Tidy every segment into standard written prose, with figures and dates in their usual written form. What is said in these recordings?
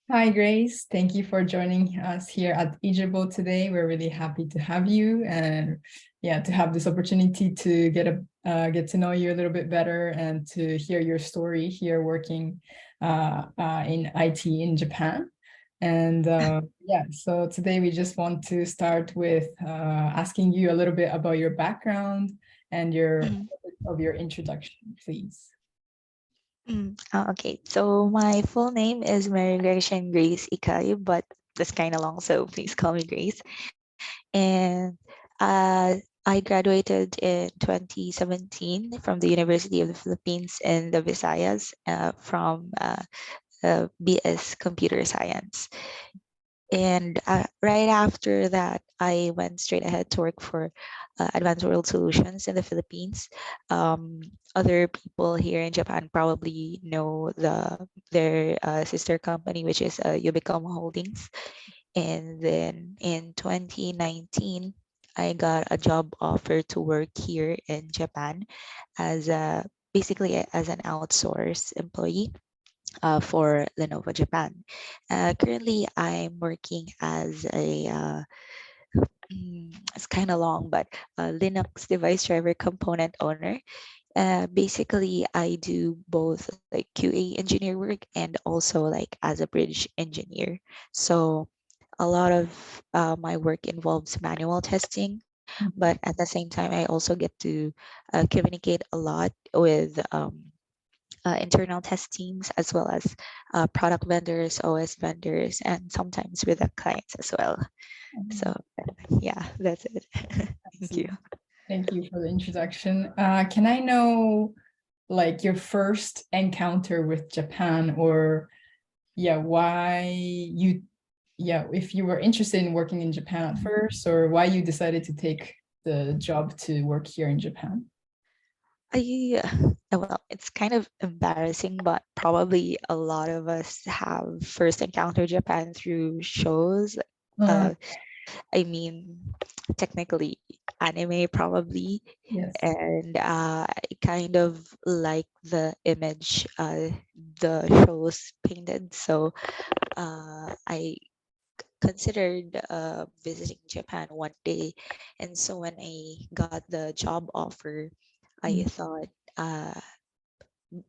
Hi, Grace. Thank you for joining us here at Ijabo today. We're really happy to have you and to have this opportunity to get to know you a little bit better and to hear your story here working in IT in Japan. And so today we just want to start with asking you a little bit about your background and Mm, your introduction, please. Okay, so my full name is Mary Grygjeanne Grace Icay, but that's kind of long, so please call me Grace. And I graduated in 2017 from the University of the Philippines in the Visayas from BS Computer Science. And right after that, I went straight ahead to work for Advanced World Solutions in the Philippines. Other people here in Japan probably know their sister company, which is Ubicom Holdings. And then in 2019, I got a job offer to work here in Japan as basically as an outsourced employee for Lenovo Japan. Currently, I'm working as it's kind of long, but a Linux device driver component owner. Basically, I do both like QA engineer work and also like as a bridge engineer. So a lot of my work involves manual testing, but at the same time, I also get to communicate a lot with internal test teams as well as product vendors, OS vendors, and sometimes with the clients as well. So yeah, that's it. Thank you. Thank you for the introduction. Can I know like your first encounter with Japan or why if you were interested in working in Japan at first or why you decided to take the job to work here in Japan? I well, it's kind of embarrassing, but probably a lot of us have first encountered Japan through shows. Uh, Uh, I mean, technically anime probably, yes. and I kind of like the image the shows painted. So I considered visiting Japan one day, and so when I got the job offer, I thought uh,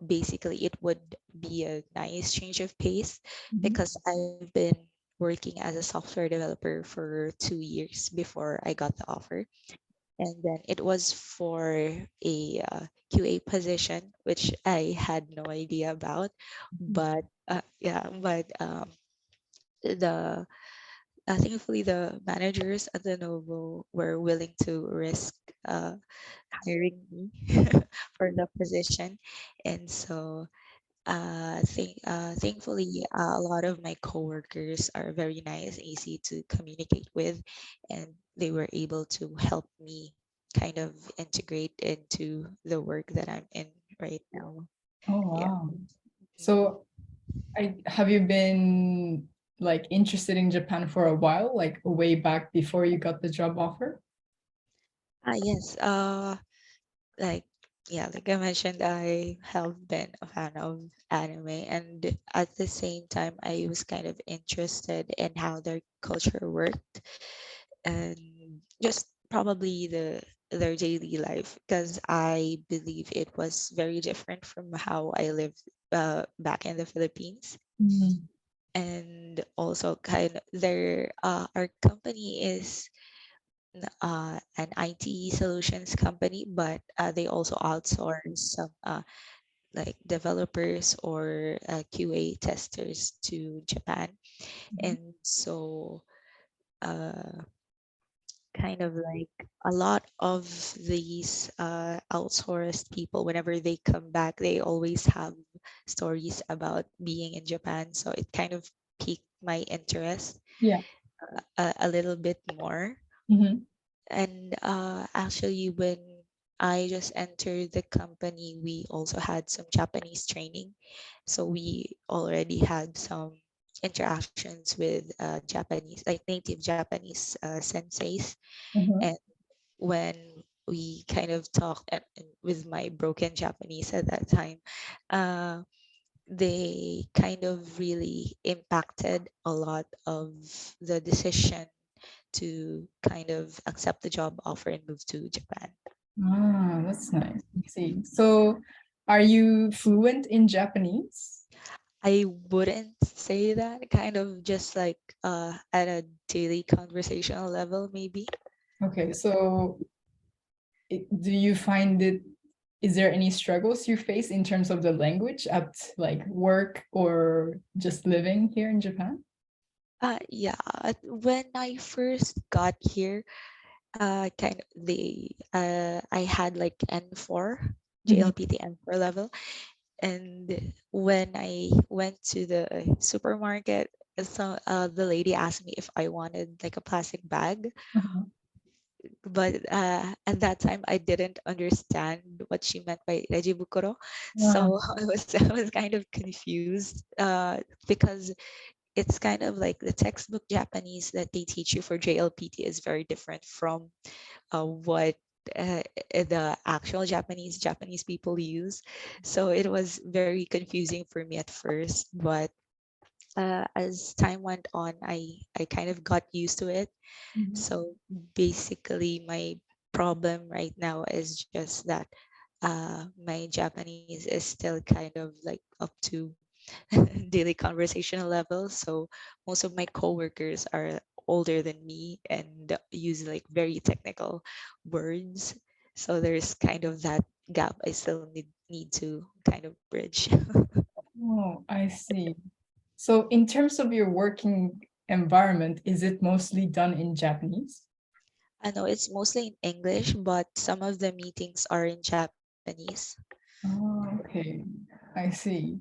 basically it would be a nice change of pace Mhm. because I've been working as a software developer for 2 years before I got the offer. And then it was for a QA position, which I had no idea about. But the thankfully the managers at Lenovo were willing to risk uh, hiring me for the position, and so thankfully, a lot of my coworkers are very nice, easy to communicate with, and they were able to help me kind of integrate into the work that I'm in right now. Oh Yeah. wow. So I have you been like interested in Japan for a while, like way back before you got the job offer? Yes. Like like I mentioned, I have been a fan of anime, and at the same time, I was kind of interested in how their culture worked and just probably their daily life because I believe it was very different from how I lived back in the Philippines. Mhm. And also kind of their our company is an IT solutions company, but they also outsource some like developers or QA testers to Japan. Mhm. And so uh, kind of like a lot of these outsourced people, whenever they come back, they always have stories about being in Japan. So it kind of piqued my interest Yeah. a little bit more. Mhm. And actually, when I just entered the company, we also had some Japanese training. So we already had some interactions with Japanese, like native Japanese senseis. Mhm. And when we kind of talked with my broken Japanese at that time, uh, they kind of really impacted a lot of the decision to kind of accept the job offer and move to Japan. Ah, that's nice. I see. So, are you fluent in Japanese? I wouldn't say that, kind of just like at a daily conversational level, maybe. Okay, so do you find it, is there any struggles you face in terms of the language at like work or just living here in Japan? Yeah, when I first got here, kind of I had like N4, Mhm. JLPT N4 level, and when I went to the supermarket, so the lady asked me if I wanted like a plastic bag, Uh-huh. but at that time I didn't understand what she meant by rejibukuro, Ah, so I was kind of confused because it's kind of like the textbook Japanese that they teach you for JLPT is very different from what the actual Japanese people use. So it was very confusing for me at first, but as time went on, I kind of got used to it. mhm. So basically, my problem right now is just that my Japanese is still kind of like up to daily conversational level. So most of my coworkers are older than me and use like very technical words. So there's kind of that gap I still need to kind of bridge. Oh, I see. So, in terms of your working environment, is it mostly done in Japanese? I know it's mostly in English, but some of the meetings are in Japanese. Oh, okay. I see.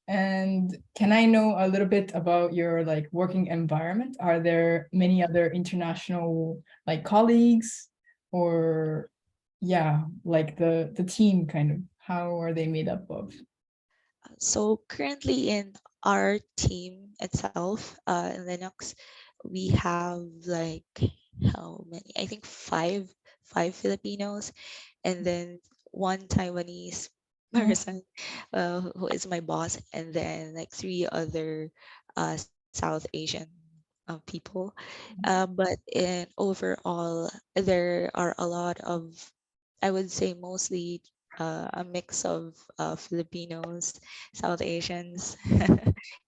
And can I know a little bit about your like working environment? Are there many other international like colleagues or yeah, like the team kind of, how are they made up of? So currently in our team itself, in Linux, we have like how many? I think five Filipinos, and then one Taiwanese Oh, person, who is my boss, and then like three other South Asian people. But in overall, there are a lot of, I would say mostly a mix of Filipinos, South Asians,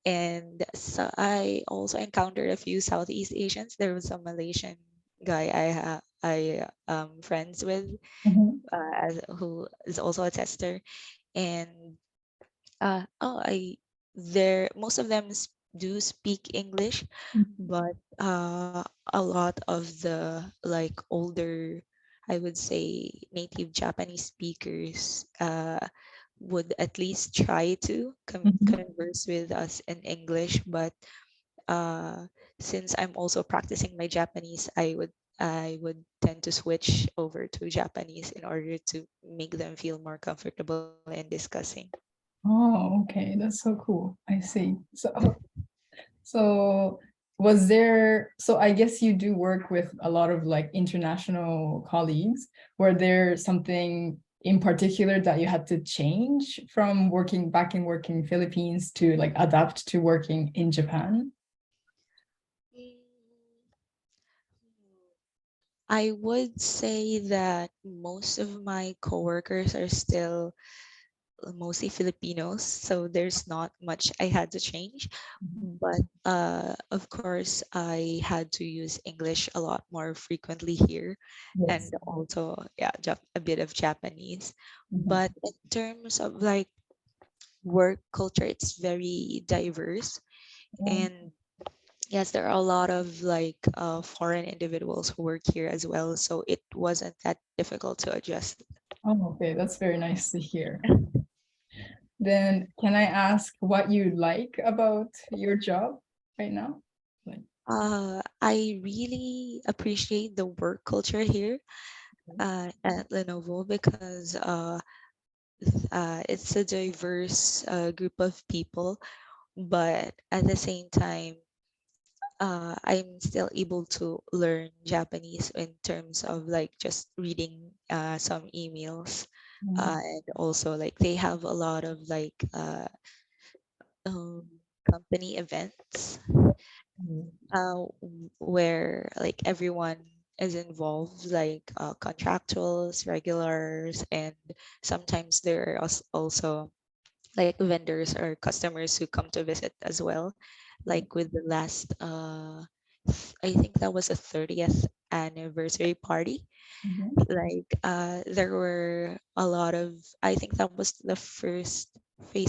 and so I also encountered a few Southeast Asians. There was a Malaysian guy I friends with, mhm, who is also a tester, and oh I there most of them do speak English, mhm, but a lot of the like older, I would say native Japanese speakers would at least try to mhm. converse with us in English, but uh, since I'm also practicing my Japanese, I would tend to switch over to Japanese in order to make them feel more comfortable in discussing. Oh, okay, that's so cool. I see. So was there, so I guess you do work with a lot of like international colleagues. Were there something in particular that you had to change from working back in working Philippines to like adapt to working in Japan? I would say that most of my coworkers are still mostly Filipinos, so there's not much I had to change. Mhm. But of course, I had to use English a lot more frequently here, and Yes. also yeah, a bit of Japanese. Mhm. But in terms of like work culture, it's very diverse, Oh, and yes, there are a lot of like foreign individuals who work here as well, so it wasn't that difficult to adjust. oh, okay, that's very nice to hear. Then can I ask what you like about your job right now? Like, I really appreciate the work culture here at Lenovo because it's a diverse group of people, but at the same time, I'm still able to learn Japanese in terms of like just reading some emails. mm, And also like they have a lot of like company events where like everyone is involved, like contractuals, regulars, and sometimes there are also like vendors or customers who come to visit as well. Like with the last, I think that was a 30th anniversary party. Mhm. Like there were a lot of, I think that was the first big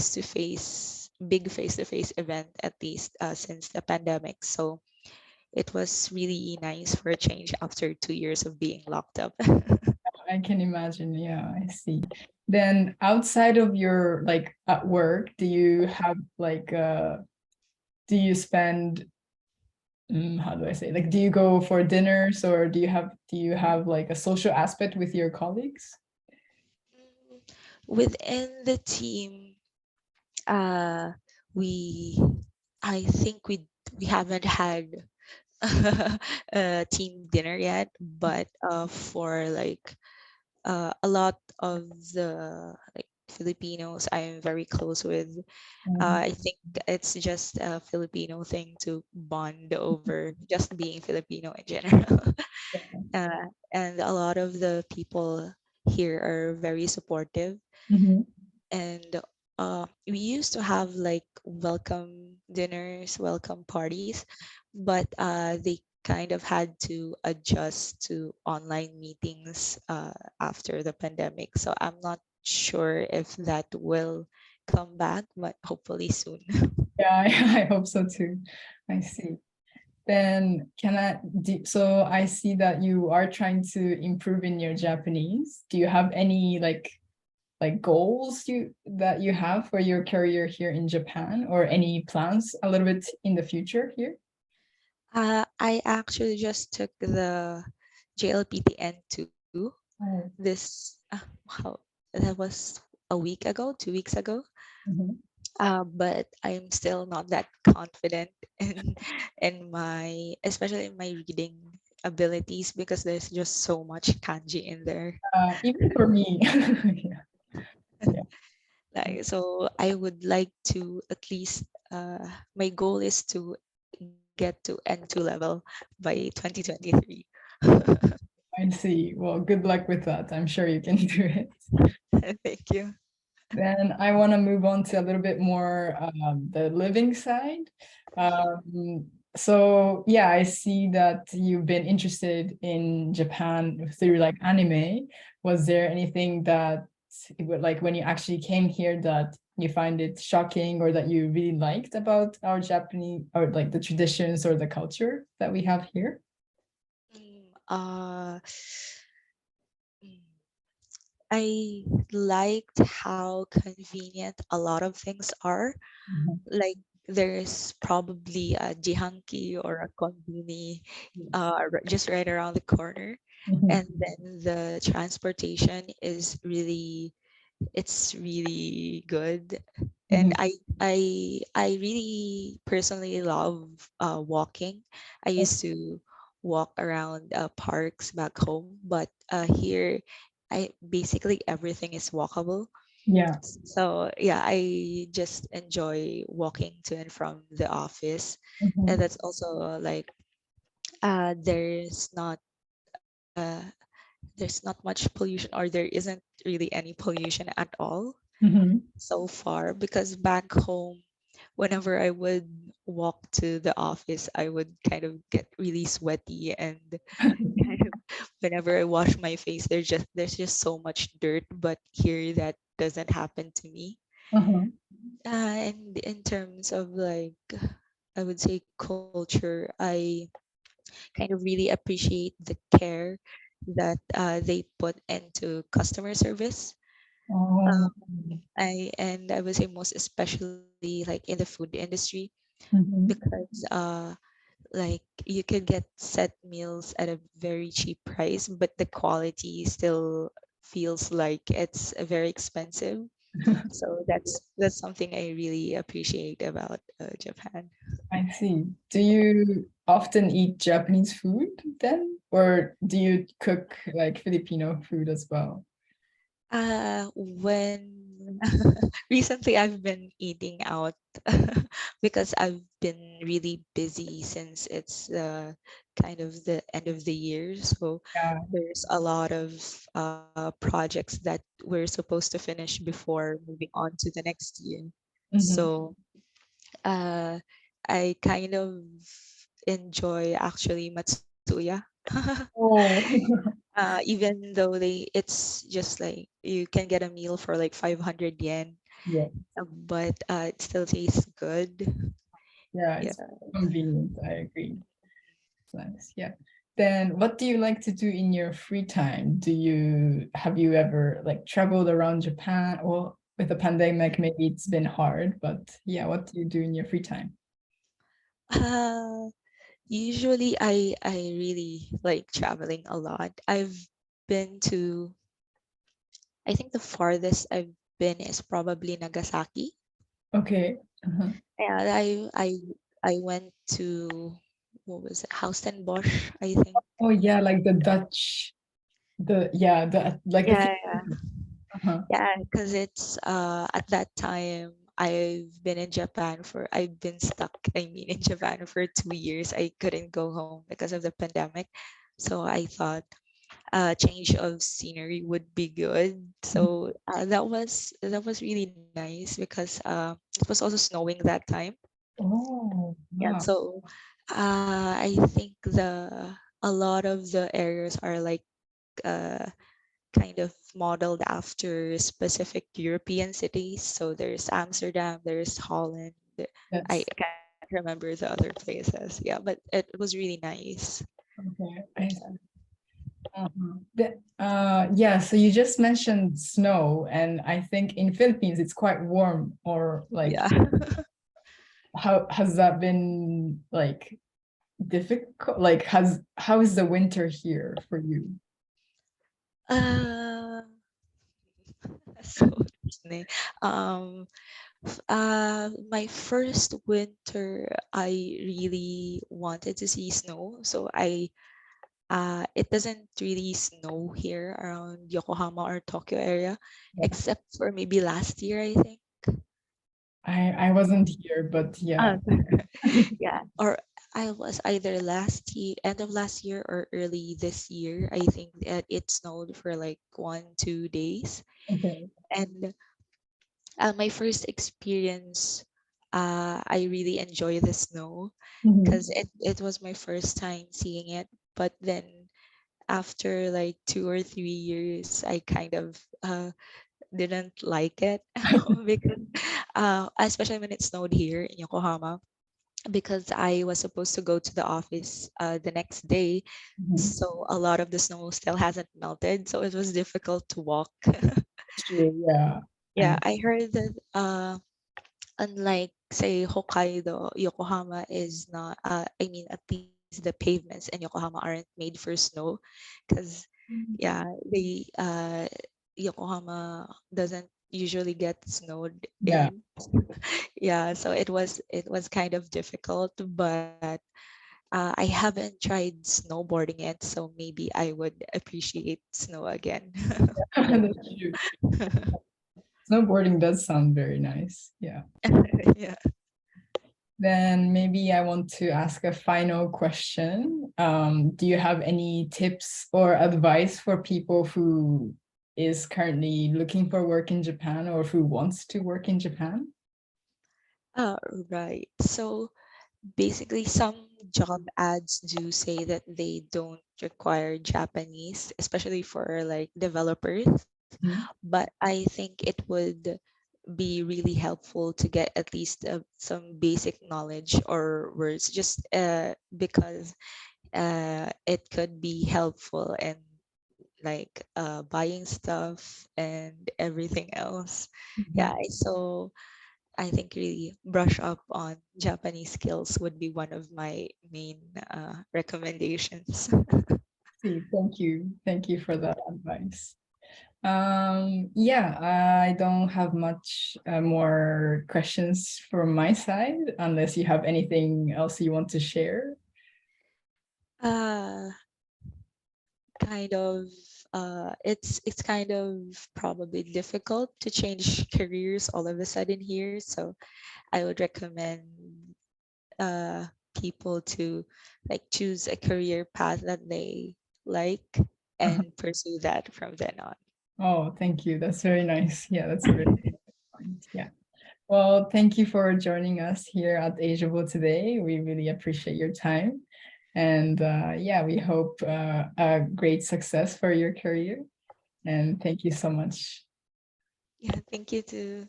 face-to-face event, at least since the pandemic. So it was really nice for a change after 2 years of being locked up. I can imagine. Yeah, I see. Then outside of your like at work, do you have like do you spend how do I say, like, do you go for dinners or do you have like a social aspect with your colleagues? Within the team, uh, we, I think we haven't had a team dinner yet, but for like a lot of the like Filipinos I am very close with. Mhm. I think it's just a Filipino thing to bond over just being Filipino in general. And a lot of the people here are very supportive. Mhm. And we used to have like welcome dinners, welcome parties, but they kind of had to adjust to online meetings after the pandemic. So I'm not sure if that will come back, but hopefully soon. Yeah, I hope so too. I see. Then so I see that you are trying to improve in your Japanese. Do you have any like goals that you have for your career here in Japan or any plans a little bit in the future here? I actually just took the JLPTN2 Oh. this, wow, that was a week ago, 2 weeks ago. Mhm. But I'm still not that confident in my, especially in my reading abilities, because there's just so much kanji in there. Even for me. Yeah. Yeah. Like, so I would like to at least, my goal is to get to N2 level by 2023. I see. Well, good luck with that. I'm sure you can do it. Thank you. Then I want to move on to a little bit more the living side. So yeah, I see that you've been interested in Japan through like anime. Was there anything that it would like when you actually came here that you find it shocking or that you really liked about our Japanese or like the traditions or the culture that we have here? Mm, Uh, mm, I liked how convenient a lot of things are. Mhm. Like there's probably a jihanki or a konbini just right around the corner. Mhm. And then the transportation is really, it's really good. And Mhm. I really personally love walking. I used to walk around parks back home, but here I basically everything is walkable. Yeah. So yeah, I just enjoy walking to and from the office. And Mhm. that's also like there's uh there's not much pollution, or there isn't really any pollution at all Mhm. so far, because back home, whenever I would walk to the office, I would kind of get really sweaty, and kind of whenever I wash my face, there's just so much dirt. But here that doesn't happen to me. Uh-huh. And in terms of like, I would say culture, I kind of really appreciate the care that they put into customer service. Oh. Um, I would say most especially like in the food industry, Mhm. because like you could get set meals at a very cheap price, but the quality still feels like it's very expensive. So that's something I really appreciate about Japan. I see. Do you often eat Japanese food then? Or do you cook like Filipino food as well? When Recently I've been eating out because I've been really busy since it's kind of the end of the year. So Yeah. there's a lot of projects that we're supposed to finish before moving on to the next year. Mhm. So uh, I kind of enjoy actually Matsuya. Oh, Even though it's just like you can get a meal for like 500 yen, yeah, but it still tastes good. yeah, Yeah. it's convenient. I agree. It's nice. Yeah. Then what do you like to do in your free time? Have you ever like traveled around Japan? Well, with the pandemic, maybe it's been hard, but yeah, what do you do in your free time? Uh, Usually I really like traveling a lot. I've been to, I think the farthest I've been is probably Nagasaki. Okay. Uh-huh. And I went to, what was it, Houston Bosch, I think. Oh yeah, like the Dutch, the like the Yeah, uh-huh. yeah, because it's at that time I've been stuck, I mean, in Japan for 2 years. I couldn't go home because of the pandemic. So I thought a change of scenery would be good. So that was really nice because it was also snowing that time. Oh, Yeah, wow. so I think the a lot of the areas are like uh kind of modeled after specific European cities. So there's Amsterdam, there's Holland. I That's can't remember the other places. Yeah, but it was really nice. okay. I see. Uh-huh. Yeah, so you just mentioned snow, and I think in Philippines it's quite warm, or like Yeah. how has that been like difficult? Like how is the winter here for you? Uh, so interesting. Um, my first winter, I really wanted to see snow. So it doesn't really snow here around Yokohama or Tokyo area, Yeah. except for maybe last year, I think. I wasn't here, but yeah. Uh, yeah, or I was either end of last year or early this year. I think that it snowed for like 1, 2 days, Okay. and my first experience, I really enjoy the snow Mhm. because it was my first time seeing it. But then after like 2 or 3 years, I kind of didn't like it because, especially when it snowed here in Yokohama, because I was supposed to go to the office the next day. Mhm. So a lot of the snow still hasn't melted. So it was difficult to walk. True, yeah. Yeah, I heard that unlike say Hokkaido, Yokohama is not. I mean, at least the pavements in Yokohama aren't made for snow, because yeah, they Yokohama doesn't usually get snowed Yeah. in. Yeah, so it was kind of difficult, but I haven't tried snowboarding yet, so maybe I would appreciate snow again. That's true. Snowboarding does sound very nice. Yeah. Yeah. Then maybe I want to ask a final question. Do you have any tips or advice for people who is currently looking for work in Japan or who wants to work in Japan? Uh, right. So basically, some job ads do say that they don't require Japanese, especially for like developers. Mhm. But I think it would be really helpful to get at least some basic knowledge or words, just because it could be helpful in like buying stuff and everything else. Mhm. Yeah, so I think really brush up on Japanese skills would be one of my main recommendations. See, thank you. Thank you for that advice. Yeah, I don't have much more questions from my side, unless you have anything else you want to share. uh, Kind of. it's kind of probably difficult to change careers all of a sudden here. So I would recommend uh, people to like choose a career path that they like and pursue that from then on. Oh, thank you. That's very nice. Yeah, that's a really good point. Yeah. Well, thank you for joining us here at Ageable today. We really appreciate your time. And yeah, we hope a great success for your career. And thank you so much. Yeah, thank you too.